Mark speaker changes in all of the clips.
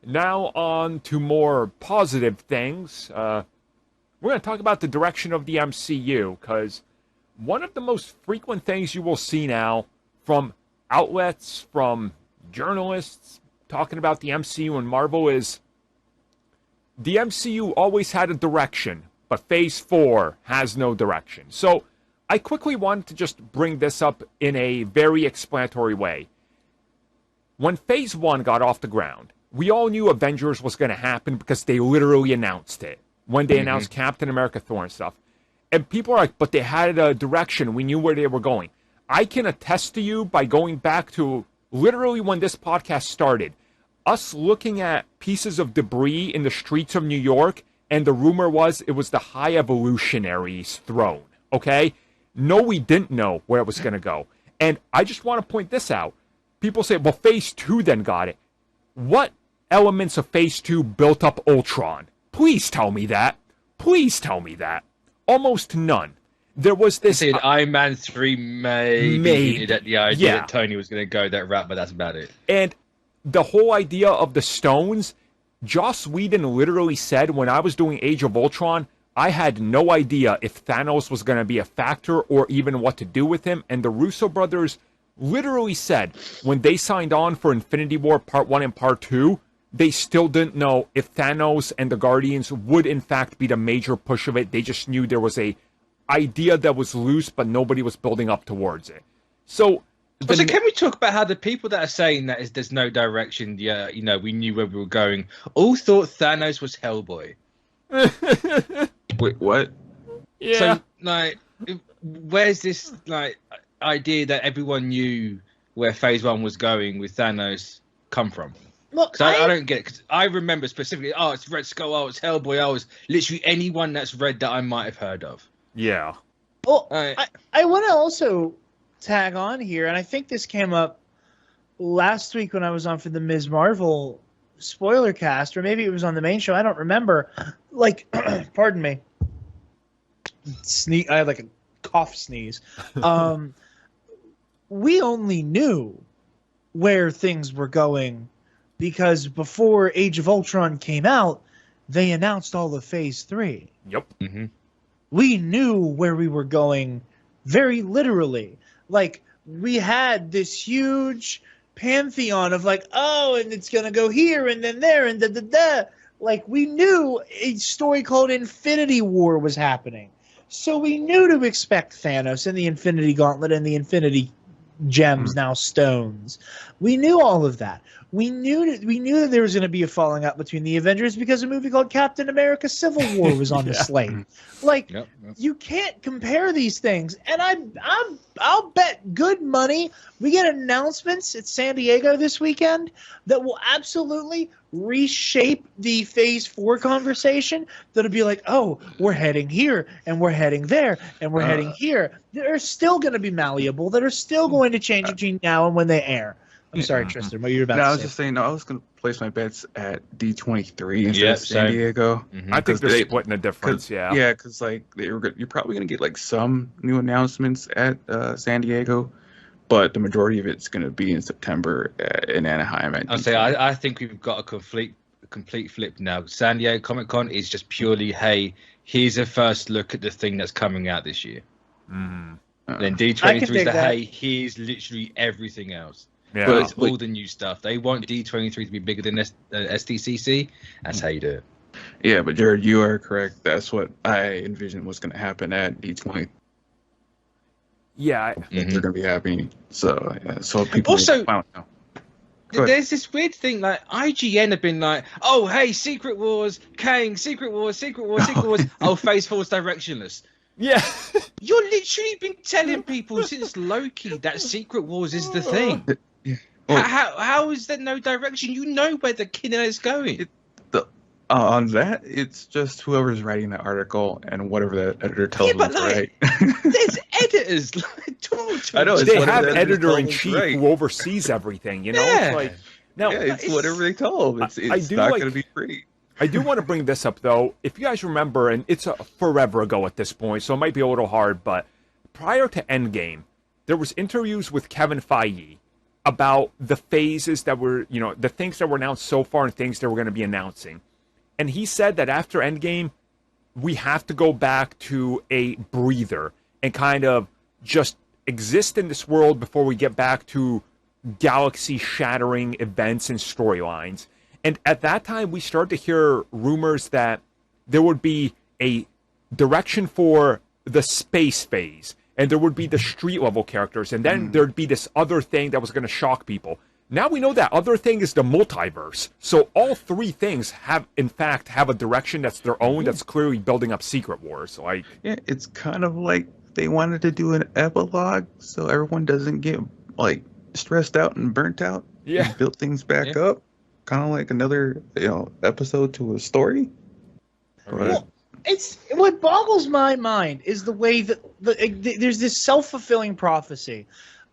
Speaker 1: Now on to more positive things. We're going to talk about the direction of the MCU, because one of the most frequent things you will see now from outlets, from journalists talking about the MCU and Marvel is the MCU always had a direction, but Phase 4 has no direction. So I quickly wanted to just bring this up in a very explanatory way. When Phase 1 got off the ground, we all knew Avengers was going to happen because they literally announced it. When they announced Captain America, Thor, and stuff. And people are like, but they had a direction. We knew where they were going. I can attest to you by going back to literally when this podcast started. Us looking at pieces of debris in the streets of New York, and the rumor was it was the High Evolutionary's throne. Okay? No, we didn't know where it was going to go. And I just want to point this out. People say, well, Phase 2 then got it. What elements of Phase 2 built up Ultron? Please tell me that. Please tell me that. Almost none. There was this...
Speaker 2: Iron Man 3 maybe hinted at the idea that Tony was going to go that route, but that's about it.
Speaker 1: And the whole idea of the stones, Joss Whedon literally said when I was doing Age of Ultron, I had no idea if Thanos was going to be a factor or even what to do with him. And the Russo brothers literally said when they signed on for Infinity War Part 1 and Part 2, they still didn't know if Thanos and the Guardians would in fact be the major push of it. They just knew there was a idea that was loose, but nobody was building up towards it. So
Speaker 2: can we talk about how the people that are saying that there's no direction, we knew where we were going, all thought Thanos was Hellboy.
Speaker 3: Wait, what?
Speaker 1: Yeah.
Speaker 2: So, where's this, idea that everyone knew where Phase 1 was going with Thanos come from?
Speaker 4: Look,
Speaker 2: I don't get it, because I remember specifically, it's Red Skull, it's Hellboy, it's literally anyone that's read that I might have heard of.
Speaker 1: Yeah.
Speaker 4: Well, I want to also tag on here, and I think this came up last week when I was on for the Ms. Marvel spoiler cast, or maybe it was on the main show, I don't remember. Pardon me. I had a cough sneeze. We only knew where things were going because before Age of Ultron came out, they announced all of Phase 3.
Speaker 1: Yep.
Speaker 2: Mm-hmm.
Speaker 4: We knew where we were going very literally. We had this huge pantheon of and it's going to go here and then there and da-da-da. We knew a story called Infinity War was happening. So we knew to expect Thanos and the Infinity Gauntlet and the Infinity Gems, now stones. We knew all of that. We knew that there was going to be a falling out between the Avengers because a movie called Captain America Civil War was on the slate. You can't compare these things. And I'll bet good money we get announcements at San Diego this weekend that will absolutely reshape the Phase 4 conversation. That'll be we're heading here and we're heading there and we're heading here. They're still going to be malleable. That are still going to change between now and when they air. I'm sorry, Tristan. What you were about to say?
Speaker 3: I was just saying. I was going to place my bets at D23 instead of San Diego.
Speaker 1: Mm-hmm. I think they're splitting the difference. Yeah,
Speaker 3: because you're probably going to get some new announcements at San Diego, but the majority of it's going to be in September in Anaheim.
Speaker 2: I think we've got a complete flip now. San Diego Comic-Con is just purely, hey, here's a first look at the thing that's coming out this year.
Speaker 1: Mm.
Speaker 2: Then D23 is hey, here's literally everything else.
Speaker 1: Yeah.
Speaker 2: But it's all the new stuff. They want D23 to be bigger than SDCC. That's how you do it.
Speaker 3: Yeah, but Jared, you are correct. That's what I envisioned was going to happen at D20.
Speaker 1: Yeah.
Speaker 3: They're going to be happy. So people
Speaker 2: also, there's this weird thing, IGN have been oh, hey, Secret Wars, Kang, Secret Wars. Oh, Phase 4's directionless.
Speaker 1: Yeah.
Speaker 2: You're literally been telling people since Loki that Secret Wars is the thing. How is there no direction? You know where the kino is going.
Speaker 3: On that, it's just whoever's writing the article and whatever the editor tells them to write.
Speaker 2: There's editors.
Speaker 3: I know.
Speaker 1: They have editor-in-chief who oversees everything,
Speaker 2: Yeah.
Speaker 3: It's whatever they tell them. It's not going to be free.
Speaker 1: I do want to bring this up, though. If you guys remember, and it's forever ago at this point, so it might be a little hard, but prior to Endgame, there was interviews with Kevin Feige about the phases that were, the things that were announced so far and things that we're going to be announcing. And he said that after Endgame, we have to go back to a breather and kind of just exist in this world before we get back to galaxy-shattering events and storylines. And at that time, we started to hear rumors that there would be a direction for the space phase, and there would be the street-level characters, and then there'd be this other thing that was going to shock people. Now we know that other thing is the multiverse. So all three things in fact, have a direction that's their own, that's clearly building up Secret Wars. Like,
Speaker 3: yeah, it's kind of like they wanted to do an epilogue so everyone doesn't get, like, stressed out and burnt out.
Speaker 1: Yeah.
Speaker 3: And build things back up. Kind of like another, episode to a story.
Speaker 4: Well, it's what boggles my mind is the way that there's this self-fulfilling prophecy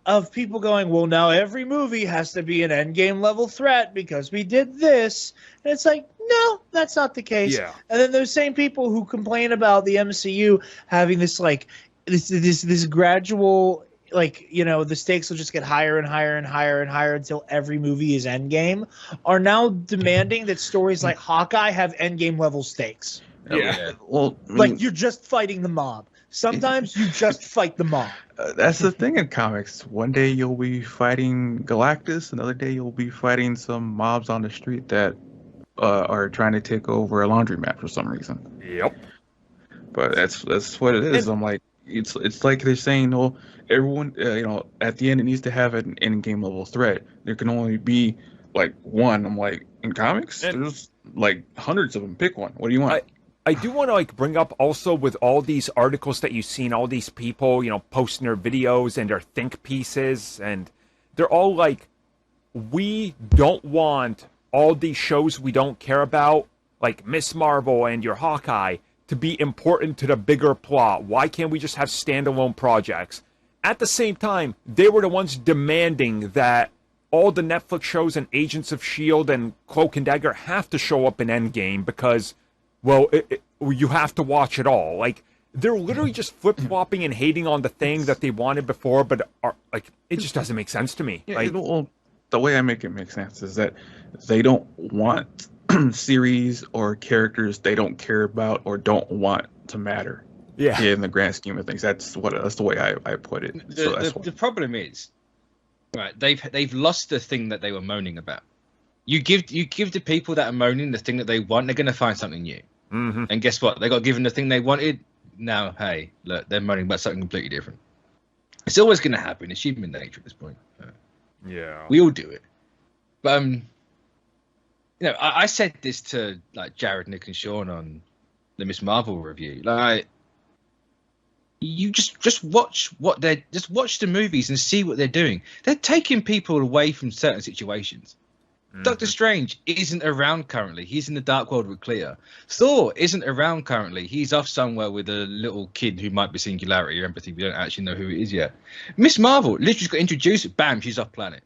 Speaker 4: of people going, well, now every movie has to be an endgame level threat because we did this. And it's like, no, that's not the case.
Speaker 1: Yeah.
Speaker 4: And then those same people who complain about the MCU having this like this gradual, like, the stakes will just get higher and higher and higher and higher until every movie is endgame, are now demanding that stories like Hawkeye have endgame level stakes.
Speaker 1: Yeah.
Speaker 3: Well,
Speaker 4: You're just fighting the mob. Sometimes you just fight the mob.
Speaker 3: That's the thing in comics. One day you'll be fighting Galactus, another day you'll be fighting some mobs on the street that are trying to take over a laundromat for some reason.
Speaker 1: Yep.
Speaker 3: But that's what it is. I'm like, it's like they're saying, well, everyone, at the end it needs to have an end-game level threat. There can only be like one. I'm like, in comics, there's like hundreds of them. Pick one. What do you want?
Speaker 1: I do want to bring up also with all these articles that you've seen, all these people, posting their videos and their think pieces, and they're all like, we don't want all these shows we don't care about, like Miss Marvel and your Hawkeye, to be important to the bigger plot. Why can't we just have standalone projects? At the same time, they were the ones demanding that all the Netflix shows and Agents of S.H.I.E.L.D. and Cloak and Dagger have to show up in Endgame because, well, you have to watch it all. Like, they're literally just flip-flopping and hating on the thing that they wanted before, but it just doesn't make sense to me.
Speaker 3: Yeah, the way I make it make sense is that they don't want series or characters they don't care about or don't want to matter.
Speaker 1: Yeah.
Speaker 3: In the grand scheme of things, that's the way I put it.
Speaker 2: The problem is, right? They've lost the thing that they were moaning about. You give the people that are moaning the thing that they want, they're going to find something new.
Speaker 1: Mm-hmm.
Speaker 2: And guess what? They got given the thing they wanted. Now, hey, look, they're moaning about something completely different. It's always going to happen. It's human nature at this point.
Speaker 1: Yeah.
Speaker 2: We all do it. But I said this to like Jared, Nick, and Sean on the Miss Marvel review. Like, you just watch the movies and see what they're doing. They're taking people away from certain situations. Mm-hmm. Doctor Strange isn't around currently. He's in the Dark World with Clea. Thor isn't around currently. He's off somewhere with a little kid who might be Singularity or Empathy. We don't actually know who it is yet. Miss Marvel literally got introduced. Bam, she's off planet.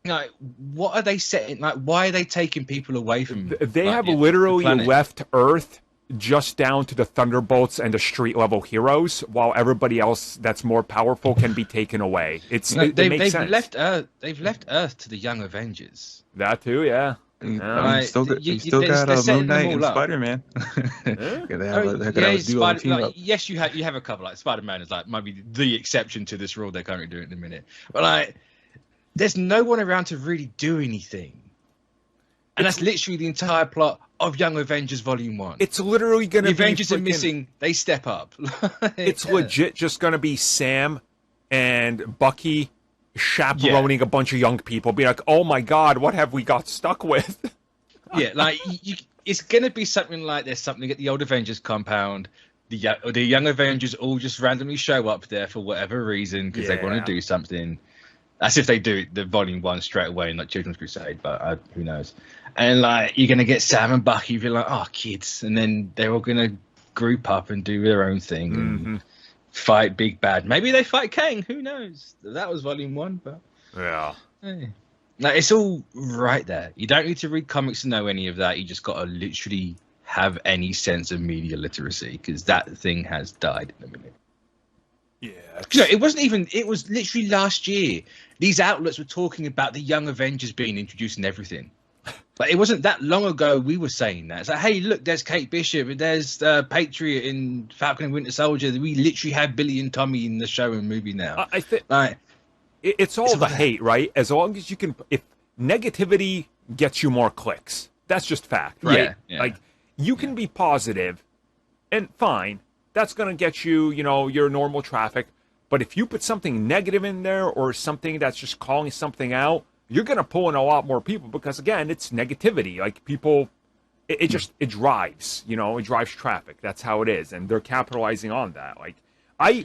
Speaker 2: Like, what are they setting? Like, why are they taking people away from?
Speaker 1: They have literally left Earth just down to the Thunderbolts and the street level heroes, while everybody else that's more powerful can be taken away. They've
Speaker 2: left Earth. They've left Earth to the Young Avengers.
Speaker 1: That too, yeah.
Speaker 3: You still got Moon Knight and Spider-Man.
Speaker 2: Yes, you have a couple. Like Spider-Man is like might be the exception to this rule they're currently doing at the minute. But like, there's no one around to really do anything. And that's literally the entire plot of Young Avengers Volume 1.
Speaker 1: It's literally going to be...
Speaker 2: The Avengers are missing. They step up.
Speaker 1: It's legit just going to be Sam and Bucky chaperoning a bunch of young people. Be like, oh my God, what have we got stuck with?
Speaker 2: Yeah, like, it's going to be something like there's something at the old Avengers compound. The Young Avengers all just randomly show up there for whatever reason because they want to do something. That's if they do the Volume 1 straight away in like Children's Crusade, but who knows. And like, you're going to get Sam and Bucky be like, oh, kids. And then they're all going to group up and do their own thing and fight Big Bad. Maybe they fight Kang. Who knows? That was Volume 1, but...
Speaker 1: Yeah.
Speaker 2: Hey. Like, it's all right there. You don't need to read comics to know any of that. You just got to literally have any sense of media literacy because that thing has died in a minute.
Speaker 1: Yeah.
Speaker 2: You know, it wasn't even. It was literally last year. These outlets were talking about the Young Avengers being introduced and everything. But it wasn't that long ago we were saying that. It's like, hey, look, there's Kate Bishop, and there's Patriot in Falcon and Winter Soldier. We literally have Billy and Tommy in the show and movie now.
Speaker 1: I think
Speaker 2: like,
Speaker 1: it's all the hate, right? As long as you can, if negativity gets you more clicks, that's just fact, right?
Speaker 2: Yeah.
Speaker 1: Like, you can be positive, and fine, that's going to get you, your normal traffic. But if you put something negative in there or something that's just calling something out, you're going to pull in a lot more people because, again, it's negativity. Like, people, it drives, it drives traffic. That's how it is. And they're capitalizing on that. Like, I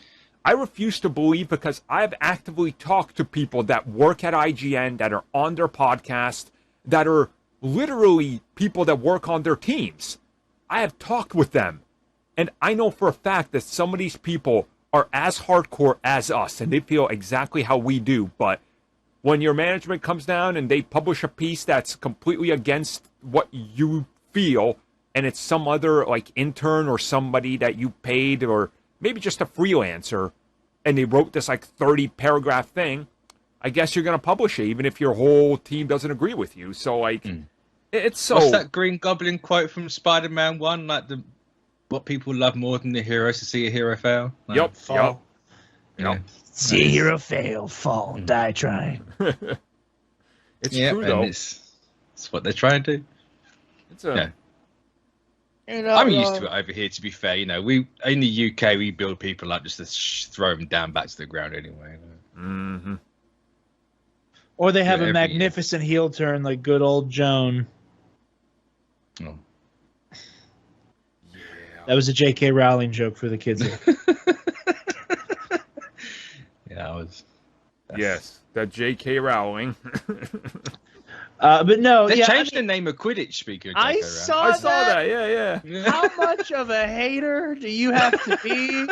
Speaker 1: refuse to believe, because I've actively talked to people that work at IGN, that are on their podcast, that are literally people that work on their teams. I have talked with them. And I know for a fact that some of these people are as hardcore as us, and they feel exactly how we do. But when your management comes down and they publish a piece that's completely against what you feel, and it's some other like intern or somebody that you paid, or maybe just a freelancer, and they wrote this like 30-paragraph thing, I guess you're going to publish it, even if your whole team doesn't agree with you. So, like, it's so...
Speaker 2: What's that Green Goblin quote from Spider-Man 1? Like, what people love more than the heroes to see a hero fail? Like,
Speaker 1: Yep.
Speaker 2: Yeah.
Speaker 4: See a hero fail, fall, die trying.
Speaker 1: It's true, though.
Speaker 2: It's what they're trying to do.
Speaker 1: It's a...
Speaker 2: I'm used to it over here, to be fair. We in the UK, we build people up just to throw them down back to the ground anyway.
Speaker 1: Mm-hmm.
Speaker 4: Or they have a magnificent heel turn like good old Joan.
Speaker 2: Oh.
Speaker 1: Yeah.
Speaker 4: That was a J.K. Rowling joke for the kids here.
Speaker 2: Yeah, I was.
Speaker 1: Yes, that J.K. Rowling.
Speaker 4: But no,
Speaker 2: They changed the name of Quidditch, speaking of J.K.
Speaker 4: I
Speaker 2: Rowling.
Speaker 4: saw that.
Speaker 1: Yeah.
Speaker 4: How much of a hater do you have to be?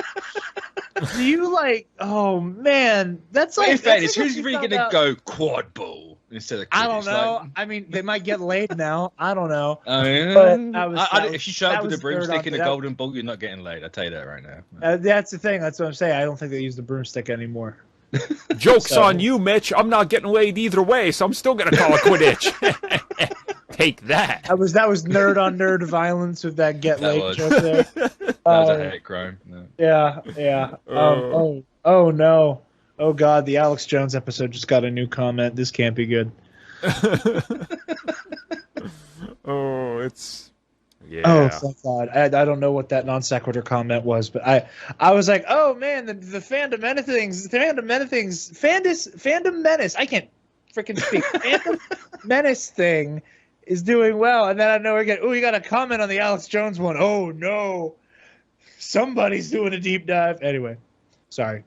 Speaker 4: Do you oh man, that's like.
Speaker 2: In fairness,
Speaker 4: like
Speaker 2: who's really going to go quad ball instead of Quidditch?
Speaker 4: I don't know. I mean, they might get laid now. I don't know.
Speaker 2: But if you show up with a broomstick and a golden ball, you're not getting laid. I'll tell you that right now.
Speaker 4: That's the thing. That's what I'm saying. I don't think they use the broomstick anymore.
Speaker 1: Joke's on you, Mitch. I'm not getting laid either way, so I'm still going to call it Quidditch. Take that.
Speaker 4: That was nerd on nerd violence with that get laid joke there.
Speaker 2: That was a hate crime. No.
Speaker 4: Yeah. Oh no. Oh God, the Alex Jones episode just got a new comment. This can't be good.
Speaker 1: It's... Yeah.
Speaker 4: Oh, thank God. I don't know what that non sequitur comment was, but I was like, oh man, the fandom menace. I can't freaking speak. Fandom menace thing is doing well, and then I know again. Oh, you got a comment on the Alex Jones one. Oh no, somebody's doing a deep dive. Anyway, sorry.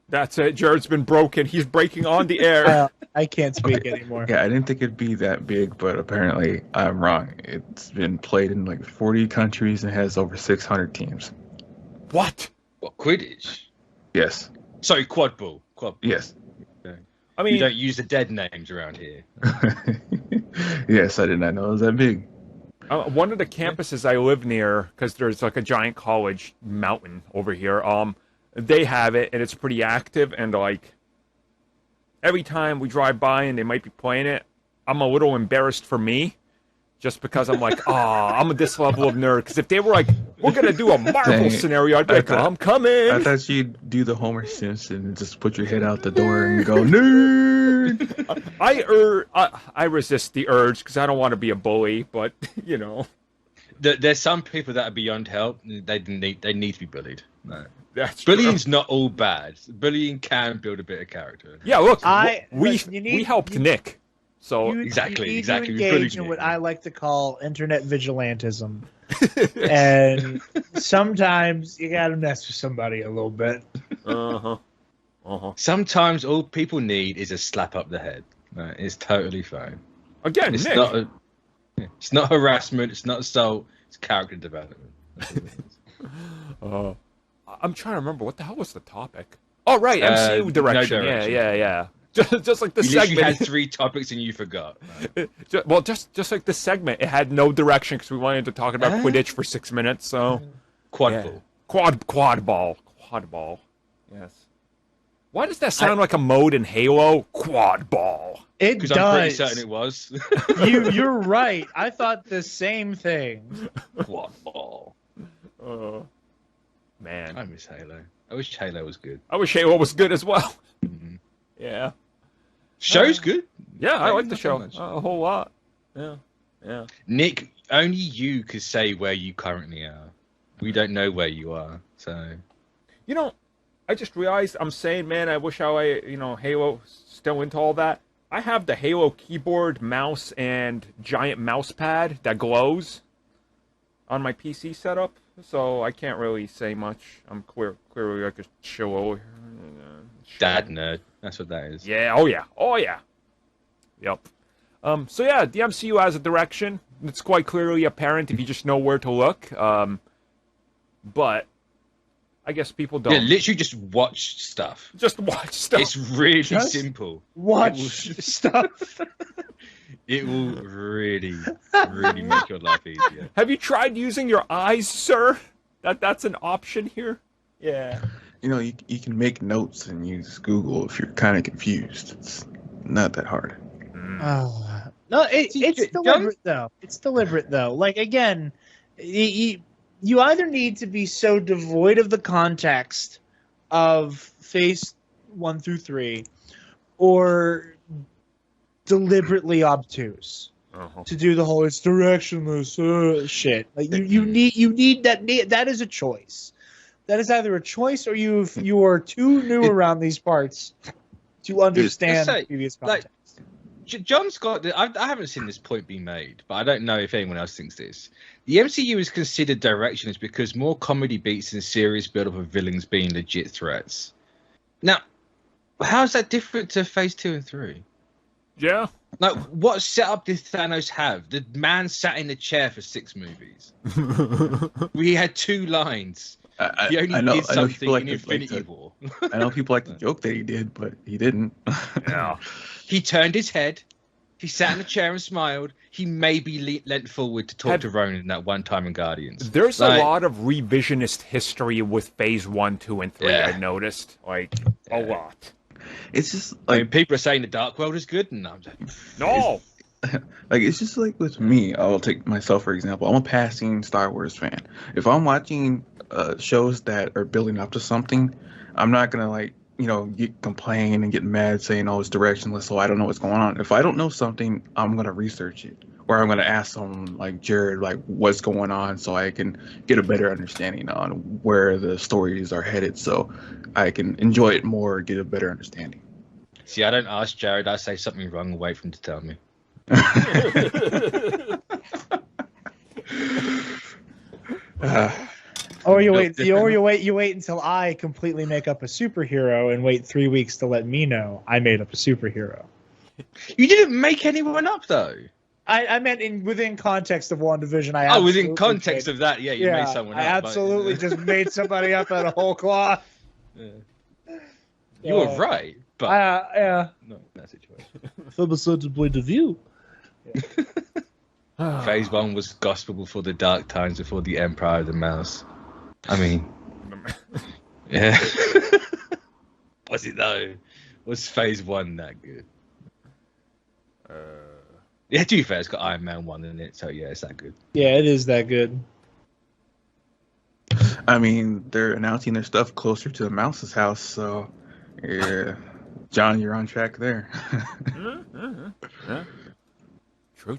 Speaker 1: That's it. Jared's been broken. He's breaking on the air.
Speaker 4: I can't speak anymore.
Speaker 3: Yeah, I didn't think it'd be that big, but apparently I'm wrong. It's been played in like 40 countries and has over 600 teams.
Speaker 1: What?
Speaker 2: What, Quidditch?
Speaker 3: Yes.
Speaker 2: Sorry, quad ball.
Speaker 3: Yes.
Speaker 2: Okay.
Speaker 1: I mean,
Speaker 2: you don't use the dead names around here.
Speaker 3: Yes, I did not know it was that big.
Speaker 1: One of the campuses I live near, because there's like a giant college mountain over here, they have it, and it's pretty active, and like every time we drive by and they might be playing it, I'm a little embarrassed for me, just because I'm like, I'm this level of nerd. Because if they were like, we're going to do a Marvel scenario, I'd be like, I'm coming.
Speaker 3: I thought you'd do the Homer Simpson and just put your head out the door and go, nerd!
Speaker 1: I resist the urge because I don't want to be a bully, but,
Speaker 2: There's some people that are beyond help. They need to be bullied. No.
Speaker 1: That's
Speaker 2: Bullying's not all bad. Bullying can build a bit of character.
Speaker 1: Yeah, look, we helped Nick. So
Speaker 2: exactly.
Speaker 4: You engage in what I like to call internet vigilantism, and sometimes you gotta mess with somebody a little bit.
Speaker 2: Sometimes all people need is a slap up the head. Right? It's totally fine.
Speaker 1: Again,
Speaker 2: it's
Speaker 1: Nick.
Speaker 2: It's not harassment. It's not assault. It's character development.
Speaker 1: I'm trying to remember what the hell was the topic. Oh right, MCU direction.
Speaker 2: No direction.
Speaker 1: Yeah. Just like the
Speaker 2: you
Speaker 1: segment.
Speaker 2: You had 3 topics and you forgot. Right?
Speaker 1: just like the segment, it had no direction because we wanted to talk about Quidditch for 6 minutes. So
Speaker 2: quad ball.
Speaker 1: Quad ball. Yes. Why does that sound like a mode in Halo? Quad ball.
Speaker 4: It
Speaker 2: Because
Speaker 4: does.
Speaker 2: I'm pretty certain it was.
Speaker 4: You're right. I thought the same thing.
Speaker 2: Quad ball.
Speaker 1: Man.
Speaker 2: I miss Halo. I wish Halo was good.
Speaker 1: I wish Halo was good as well.
Speaker 2: Mhm.
Speaker 1: Yeah.
Speaker 2: Show's good.
Speaker 1: Yeah, I like the
Speaker 2: not
Speaker 1: show
Speaker 2: much.
Speaker 1: a whole lot. Yeah. Yeah.
Speaker 2: Nick, only you could say where you currently are. We don't know where you are, so.
Speaker 1: You know, I just realized I'm saying, man, I wish Halo still into all that. I have the Halo keyboard, mouse, and giant mouse pad that glows on my PC setup, so I can't really say much. I'm clearly like a show.
Speaker 2: Dad nerd. That's what that is.
Speaker 1: Yeah, oh yeah. Yep. So yeah, the MCU has a direction. It's quite clearly apparent if you just know where to look. But I guess people don't.
Speaker 2: Yeah, literally just watch stuff.
Speaker 1: Just watch stuff.
Speaker 2: It's really
Speaker 4: Just
Speaker 2: simple.
Speaker 4: Watch stuff.
Speaker 2: It will really, really make your life easier.
Speaker 1: Have you tried using your eyes, sir? That's an option here. Yeah.
Speaker 3: You know, you can make notes and use Google if you're kind of confused. It's not that hard.
Speaker 4: No, it's deliberate though. It's deliberate though. Like again, you either need to be so devoid of the context of Phase 1 through 3, or deliberately obtuse to do the whole "it's directionless" shit. Like you need that is a choice. That is either a choice or you are too new around these parts to understand the previous context.
Speaker 2: John's got. I haven't seen this point being made, but I don't know if anyone else thinks this. The MCU is considered directionless because more comedy beats and serious build-up of villains being legit threats. Now, how's that different to Phase 2 and 3?
Speaker 1: Yeah.
Speaker 2: Like, what setup did Thanos have? The man sat in a chair for 6 movies. We had 2 lines. He only did something in Infinity War.
Speaker 3: I know people like to joke that he did, but he didn't.
Speaker 1: Yeah.
Speaker 2: He turned his head. He sat in a chair and smiled. He maybe leant forward to talk to Ronan that one time in Guardians.
Speaker 1: There's a lot of revisionist history with Phase 1, 2, and 3,
Speaker 2: Yeah.
Speaker 1: I noticed. Like, a lot.
Speaker 3: It's just
Speaker 2: I
Speaker 3: like
Speaker 2: mean, people are saying the Dark World is good, and I'm just,
Speaker 1: No!
Speaker 3: like it's just like with me. I'll take myself for example. I'm a passing Star Wars fan. If I'm watching shows that are building up to something, I'm not gonna complain and get mad saying, "Oh, it's directionless," so I don't know what's going on. If I don't know something, I'm gonna research it, or I'm gonna ask someone like Jared, like, what's going on, so I can get a better understanding on where the stories are headed, so I can enjoy it more, get a better understanding.
Speaker 2: see, I don't ask Jared. I say something wrong and wait for him to tell me.
Speaker 4: Or you wait until I completely make up a superhero and wait 3 weeks to let me know I made up a superhero.
Speaker 2: You didn't make anyone up, though.
Speaker 4: I meant within context of WandaVision.
Speaker 2: Within context of that, yeah, you made someone up.
Speaker 4: I absolutely just made somebody up out of whole cloth.
Speaker 2: Yeah. You were right, but
Speaker 4: yeah.
Speaker 2: not in that situation.
Speaker 4: From a certain point of view.
Speaker 2: Phase 1 was gospel before the dark times, before the Empire of the Mouse. I mean, yeah. Was it though? Was Phase 1 that good? Yeah, to be fair, it's got Iron Man 1 in it, so yeah, it's that good.
Speaker 4: Yeah, it is that good.
Speaker 3: I mean, they're announcing their stuff closer to the Mouse's house, so yeah, John, you're on track there.
Speaker 1: Yeah. True.